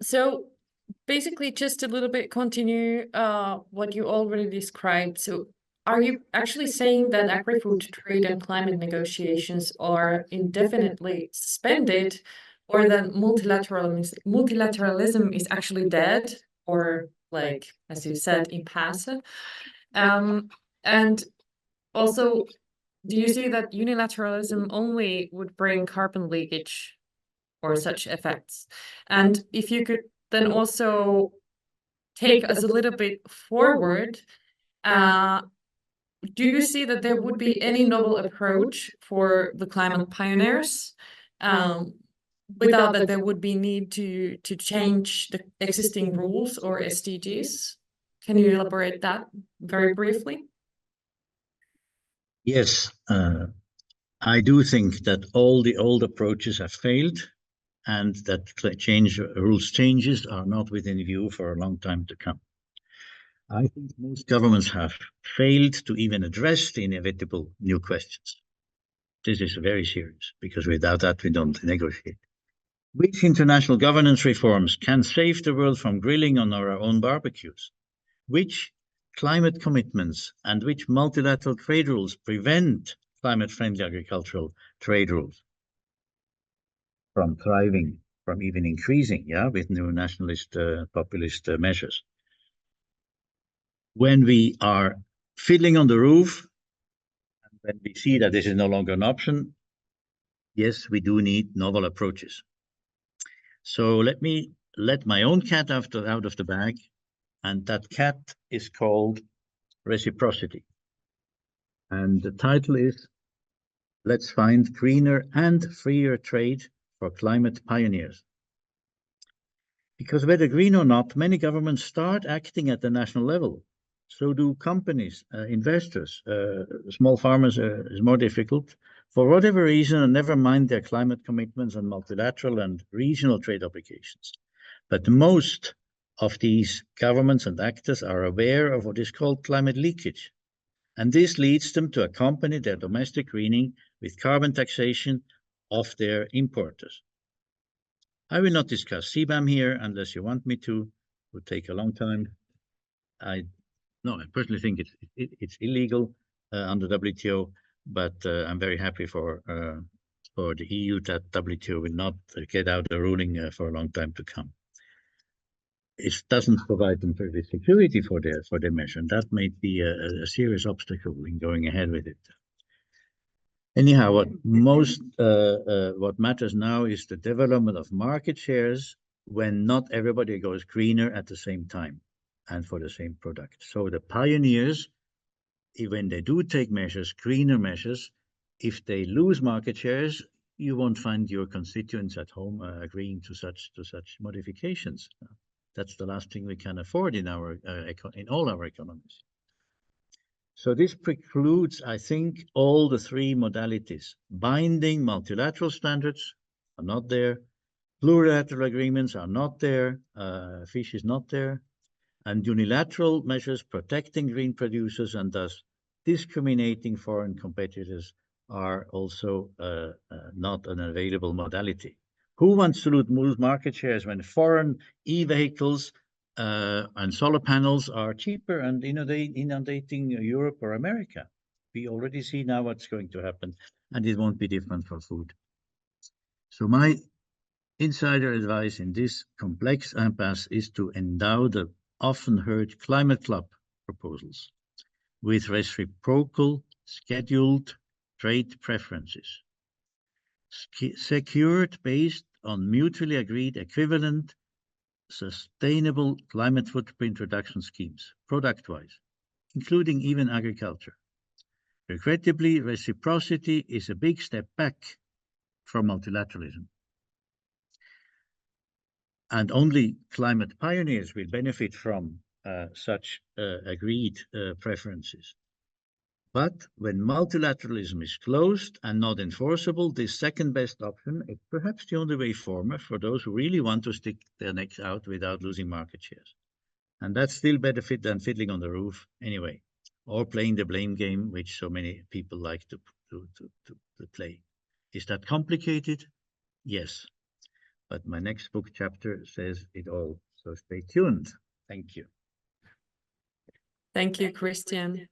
So basically, just a little bit continue what you already described. So are you actually saying that agri-food trade and climate negotiations are indefinitely suspended, or that multilateralism is actually dead, or like, as you said, impasse? And also, do you see that unilateralism only would bring carbon leakage or such effects? And if you could then also take us a little bit forward, uh, do you see that there would be any novel approach for the climate pioneers, um, without that there would be need to change the existing rules or SDGs? Can you elaborate that very briefly? Yes, I do think that all the old approaches have failed, and that rules changes are not within view for a long time to come. I think most governments have failed to even address the inevitable new questions. This is very serious, because without that we don't negotiate. Which international governance reforms can save the world from grilling on our own barbecues? Which climate commitments and which multilateral trade rules prevent climate-friendly agricultural trade rules from thriving, from even increasing, with new nationalist, populist measures? When we are fiddling on the roof, and when we see that this is no longer an option, yes, we do need novel approaches. So let me let my own cat out of the bag, and that cat is called reciprocity. And the title is Let's Find Greener and Freer Trade for Climate Pioneers. Because whether green or not, many governments start acting at the national level. So do companies, investors, small farmers is more difficult. For whatever reason, and never mind their climate commitments and multilateral and regional trade obligations. But most of these governments and actors are aware of what is called climate leakage. And this leads them to accompany their domestic greening with carbon taxation of their importers. I will not discuss CBAM here unless you want me to. It would take a long time. I personally think it's illegal under WTO, but I'm very happy for the EU that WTO will not get out a ruling for a long time to come. It doesn't provide them with security for their measure, and that may be a serious obstacle in going ahead with it. Anyhow, what matters now is the development of market shares when not everybody goes greener at the same time and for the same product. So the pioneers, when they do take measures, greener measures, if they lose market shares, you won't find your constituents at home agreeing to such modifications. That's the last thing we can afford in all our economies. So this precludes, I think, all the three modalities. Binding multilateral standards are not there. Plurilateral agreements are not there. Fish is not there. And unilateral measures protecting green producers and thus discriminating foreign competitors are also not an available modality. Who wants to lose market shares when foreign e-vehicles and solar panels are cheaper and inundating Europe or America? We already see now what's going to happen, and it won't be different for food. So my insider advice in this complex impasse is to endow the often heard climate club proposals with reciprocal scheduled trade preferences, secured based on mutually agreed equivalent sustainable climate footprint reduction schemes, product-wise, including even agriculture. Regrettably, reciprocity is a big step back from multilateralism. And only climate pioneers will benefit from such agreed preferences. But when multilateralism is closed and not enforceable, this second best option is perhaps the only way forward for those who really want to stick their necks out without losing market shares. And that's still better fit than fiddling on the roof anyway, or playing the blame game, which so many people like to play. Is that complicated? Yes. but my next book chapter says it all. So stay tuned. Thank you. Thank you, Christian.